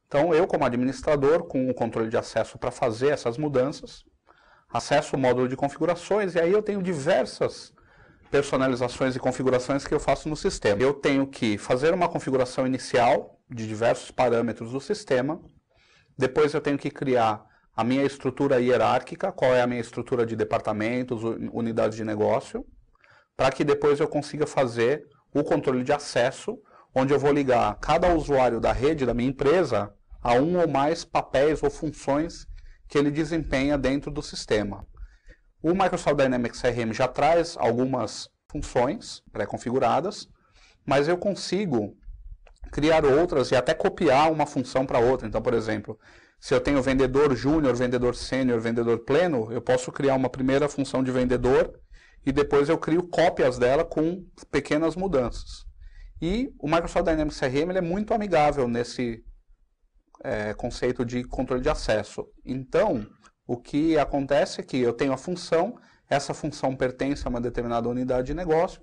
Então, eu como administrador, com o controle de acesso para fazer essas mudanças, acesso o módulo de configurações e aí eu tenho diversas personalizações e configurações que eu faço no sistema. Eu tenho que fazer uma configuração inicial de diversos parâmetros do sistema, depois eu tenho que criar a minha estrutura hierárquica, qual é a minha estrutura de departamentos, unidades de negócio, para que depois eu consiga fazer o controle de acesso, onde eu vou ligar cada usuário da rede da minha empresa a um ou mais papéis ou funções que ele desempenha dentro do sistema. O Microsoft Dynamics CRM já traz algumas funções pré-configuradas, mas eu consigo criar outras e até copiar uma função para outra. Então, por exemplo, se eu tenho vendedor júnior, vendedor sênior, vendedor pleno, eu posso criar uma primeira função de vendedor e depois eu crio cópias dela com pequenas mudanças. E o Microsoft Dynamics CRM ele é muito amigável nesse conceito de controle de acesso. Então, o que acontece é que eu tenho a função, essa função pertence a uma determinada unidade de negócio,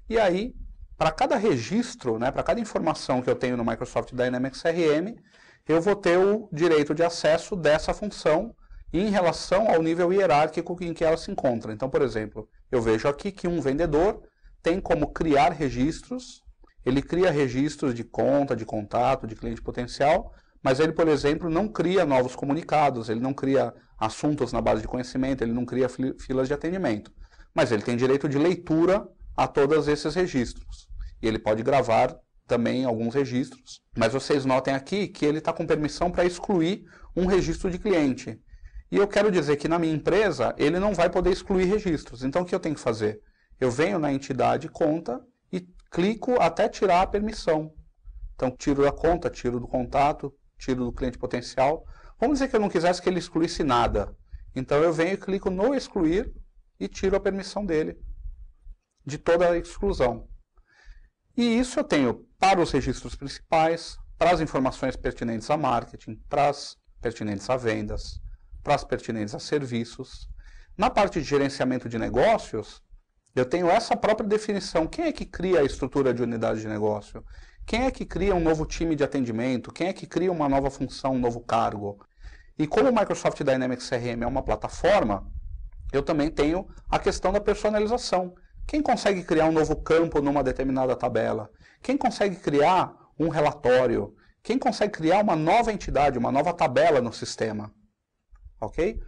e aí, para cada registro, para cada informação que eu tenho no Microsoft Dynamics CRM, eu vou ter o direito de acesso dessa função em relação ao nível hierárquico em que ela se encontra. Então, por exemplo, eu vejo aqui que um vendedor tem como criar registros, ele cria registros de conta, de contato, de cliente potencial, mas ele, por exemplo, não cria novos comunicados, ele não cria assuntos na base de conhecimento, ele não cria filas de atendimento. Mas ele tem direito de leitura a todos esses registros. E ele pode gravar também alguns registros. Mas vocês notem aqui que ele está com permissão para excluir um registro de cliente. E eu quero dizer que na minha empresa ele não vai poder excluir registros. Então o que eu tenho que fazer? Eu venho na entidade conta e clico até tirar a permissão. Então tiro da conta, tiro do contato, tiro do cliente potencial. Vamos dizer que eu não quisesse que ele excluísse nada. Então eu venho e clico no excluir e tiro a permissão dele de toda a exclusão. E isso eu tenho para os registros principais, para as informações pertinentes a marketing, para as pertinentes a vendas, para as pertinentes a serviços. Na parte de gerenciamento de negócios, eu tenho essa própria definição. Quem é que cria a estrutura de unidade de negócio? Quem é que cria um novo time de atendimento? Quem é que cria uma nova função, um novo cargo? E como o Microsoft Dynamics CRM é uma plataforma, eu também tenho a questão da personalização. Quem consegue criar um novo campo numa determinada tabela? Quem consegue criar um relatório? Quem consegue criar uma nova entidade, uma nova tabela no sistema? Ok?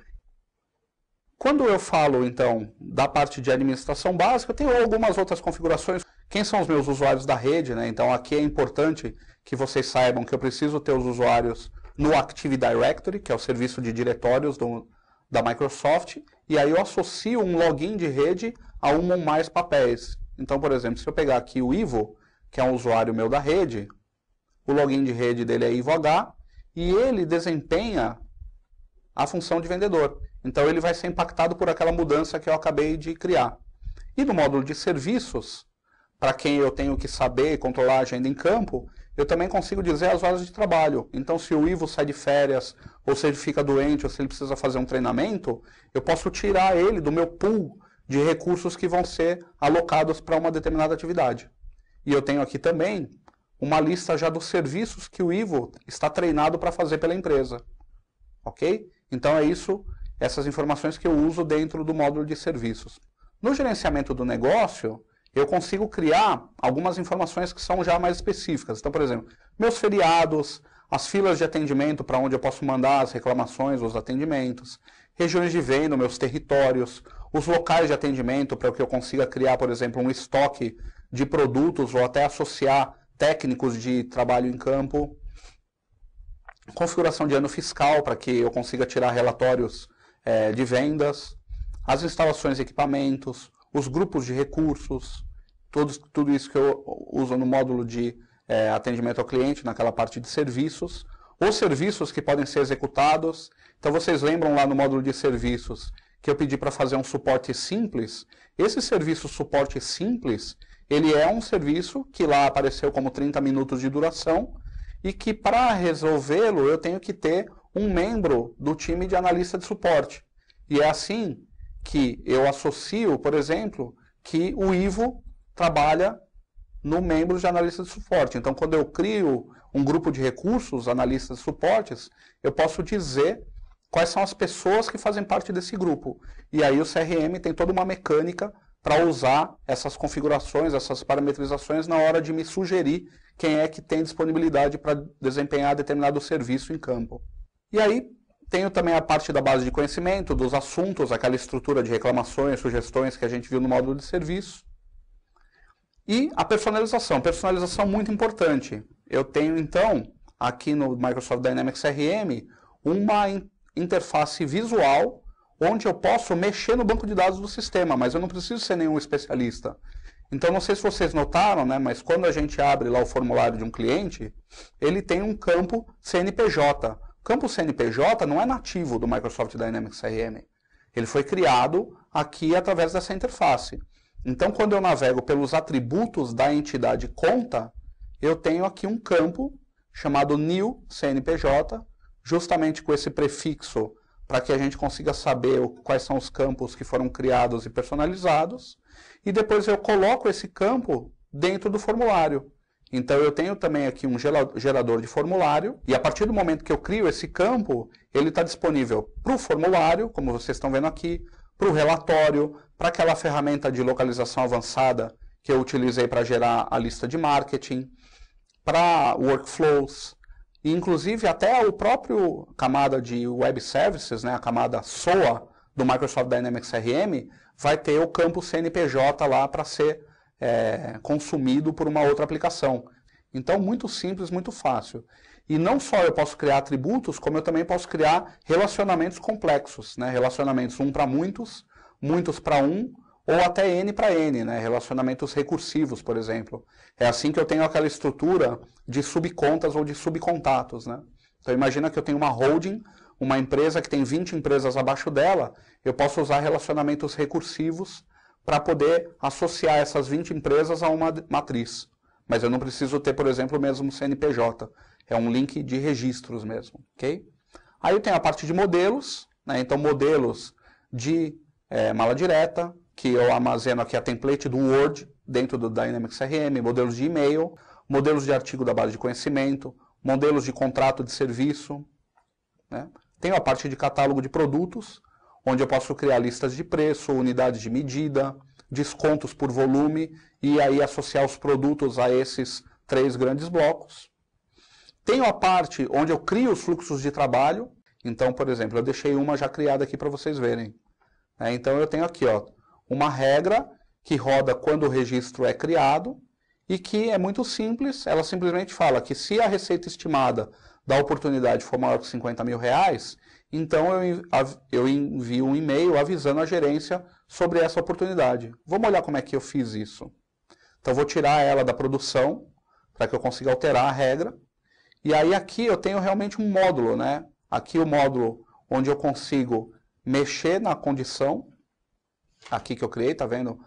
Quando eu falo, então, da parte de administração básica, eu tenho algumas outras configurações. Quem são os meus usuários da rede, Então, aqui é importante que vocês saibam que eu preciso ter os usuários no Active Directory, que é o serviço de diretórios da Microsoft, e aí eu associo um login de rede a um ou mais papéis. Então, por exemplo, se eu pegar aqui o Ivo, que é um usuário meu da rede, o login de rede dele é IvoH, e ele desempenha a função de vendedor. Então, ele vai ser impactado por aquela mudança que eu acabei de criar. E no módulo de serviços, para quem eu tenho que saber e controlar a agenda em campo, eu também consigo dizer as horas de trabalho. Então, se o Ivo sai de férias, ou se ele fica doente, ou se ele precisa fazer um treinamento, eu posso tirar ele do meu pool de recursos que vão ser alocados para uma determinada atividade. E eu tenho aqui também uma lista já dos serviços que o Ivo está treinado para fazer pela empresa. Ok? Então, é isso, essas informações que eu uso dentro do módulo de serviços. No gerenciamento do negócio, eu consigo criar algumas informações que são já mais específicas. Então, por exemplo, meus feriados, as filas de atendimento para onde eu posso mandar as reclamações, os atendimentos, regiões de venda, meus territórios, os locais de atendimento para que eu consiga criar, por exemplo, um estoque de produtos ou até associar técnicos de trabalho em campo. Configuração de ano fiscal para que eu consiga tirar relatórios de vendas, as instalações e equipamentos, os grupos de recursos, tudo isso que eu uso no módulo de atendimento ao cliente, naquela parte de serviços, os serviços que podem ser executados. Então vocês lembram lá no módulo de serviços que eu pedi para fazer um suporte simples? Esse serviço suporte simples, ele é um serviço que lá apareceu como 30 minutos de duração e que para resolvê-lo eu tenho que ter um membro do time de analista de suporte. E é assim que eu associo, por exemplo, que o Ivo trabalha no membro de analista de suporte. Então, quando eu crio um grupo de recursos, analistas e suportes, eu posso dizer quais são as pessoas que fazem parte desse grupo. E aí o CRM tem toda uma mecânica para usar essas configurações, essas parametrizações na hora de me sugerir quem é que tem disponibilidade para desempenhar determinado serviço em campo. E aí tenho também a parte da base de conhecimento, dos assuntos, aquela estrutura de reclamações, sugestões que a gente viu no módulo de serviço. E a personalização muito importante. Eu tenho então, aqui no Microsoft Dynamics CRM, uma interface visual onde eu posso mexer no banco de dados do sistema, mas eu não preciso ser nenhum especialista. Então, não sei se vocês notaram, né, mas quando a gente abre lá o formulário de um cliente, ele tem um campo CNPJ. O campo CNPJ não é nativo do Microsoft Dynamics CRM. Ele foi criado aqui através dessa interface. Então, quando eu navego pelos atributos da entidade conta, eu tenho aqui um campo chamado New CNPJ, justamente com esse prefixo para que a gente consiga saber quais são os campos que foram criados e personalizados. E depois eu coloco esse campo dentro do formulário. Então eu tenho também aqui um gerador de formulário, e a partir do momento que eu crio esse campo, ele está disponível para o formulário, como vocês estão vendo aqui, para o relatório, para aquela ferramenta de localização avançada que eu utilizei para gerar a lista de marketing, para workflows, e inclusive até o próprio camada de Web Services, né, a camada SOA do Microsoft Dynamics CRM, vai ter o campo CNPJ lá para ser consumido por uma outra aplicação. Então, muito simples, muito fácil. E não só eu posso criar atributos, como eu também posso criar relacionamentos complexos, né? Relacionamentos um para muitos, muitos para um, ou até N para N, né? Relacionamentos recursivos, por exemplo. É assim que eu tenho aquela estrutura de subcontas ou de subcontatos, né? Então, imagina que eu tenho uma holding, uma empresa que tem 20 empresas abaixo dela, eu posso usar relacionamentos recursivos para poder associar essas 20 empresas a uma matriz. Mas eu não preciso ter, por exemplo, o mesmo CNPJ. É um link de registros mesmo, ok? Aí eu tenho a parte de modelos, né? Então modelos de mala direta, que eu armazeno aqui a template do Word, dentro do Dynamics CRM, modelos de e-mail, modelos de artigo da base de conhecimento, modelos de contrato de serviço, né? Tenho a parte de catálogo de produtos, onde eu posso criar listas de preço, unidades de medida, descontos por volume, e aí associar os produtos a esses 3 grandes blocos. Tenho a parte onde eu crio os fluxos de trabalho. Então, por exemplo, eu deixei uma já criada aqui para vocês verem. Então eu tenho aqui uma regra que roda quando o registro é criado e que é muito simples. Ela simplesmente fala que se a receita estimada da oportunidade for maior que R$50 mil, então eu envio um e-mail avisando a gerência sobre essa oportunidade. Vamos olhar como é que eu fiz isso. Então, vou tirar ela da produção, para que eu consiga alterar a regra. E aí aqui eu tenho realmente um módulo, né? Aqui o módulo onde eu consigo mexer na condição. Aqui que eu criei, tá vendo?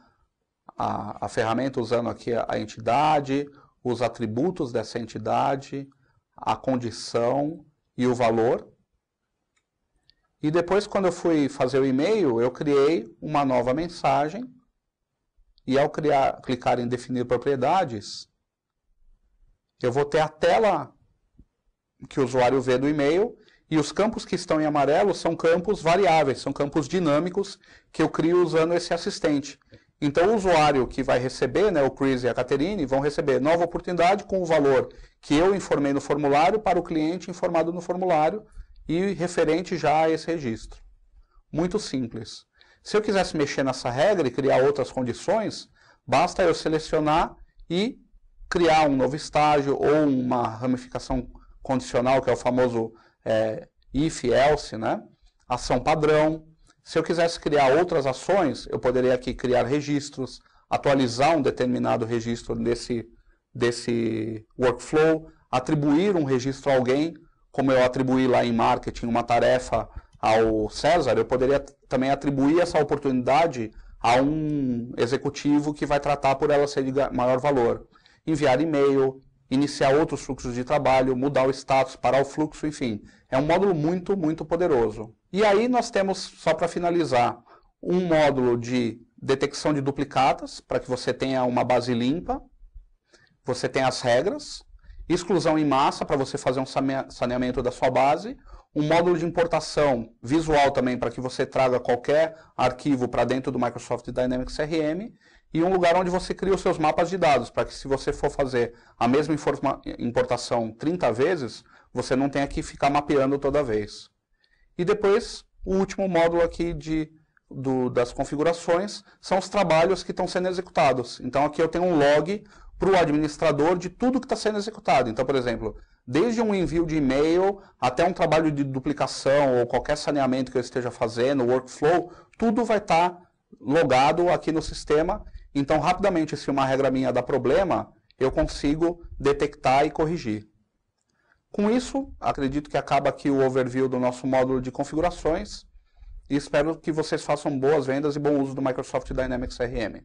A ferramenta usando aqui a entidade, os atributos dessa entidade, a condição e o valor. E depois, quando eu fui fazer o e-mail, eu criei uma nova mensagem. E ao clicar em definir propriedades, eu vou ter a tela que o usuário vê do e-mail. E os campos que estão em amarelo são campos variáveis, são campos dinâmicos que eu crio usando esse assistente. Então o usuário que vai receber, né, o Chris e a Caterine, vão receber nova oportunidade com o valor que eu informei no formulário para o cliente informado no formulário e referente já a esse registro. Muito simples. Se eu quisesse mexer nessa regra e criar outras condições, basta eu selecionar e criar um novo estágio ou uma ramificação condicional, que é o famoso if, else, né? Ação padrão. Se eu quisesse criar outras ações, eu poderia aqui criar registros, atualizar um determinado registro desse workflow, atribuir um registro a alguém, como eu atribuí lá em marketing uma tarefa ao César, eu poderia também atribuir essa oportunidade a um executivo que vai tratar por ela ser de maior valor. Enviar e-mail, iniciar outros fluxos de trabalho, mudar o status, parar o fluxo, enfim. É um módulo muito, muito poderoso. E aí nós temos, só para finalizar, um módulo de detecção de duplicatas, para que você tenha uma base limpa, você tem as regras, exclusão em massa para você fazer um saneamento da sua base, um módulo de importação visual também para que você traga qualquer arquivo para dentro do Microsoft Dynamics CRM e um lugar onde você cria os seus mapas de dados, para que se você for fazer a mesma importação 30 vezes, você não tenha que ficar mapeando toda vez. E depois, o último módulo aqui das configurações são os trabalhos que estão sendo executados. Então aqui eu tenho um log para o administrador de tudo que está sendo executado. Então, por exemplo, desde um envio de e-mail até um trabalho de duplicação ou qualquer saneamento que eu esteja fazendo, workflow, tudo vai estar logado aqui no sistema. Então, rapidamente, se uma regra minha dá problema, eu consigo detectar e corrigir. Com isso, acredito que acaba aqui o overview do nosso módulo de configurações e espero que vocês façam boas vendas e bom uso do Microsoft Dynamics CRM.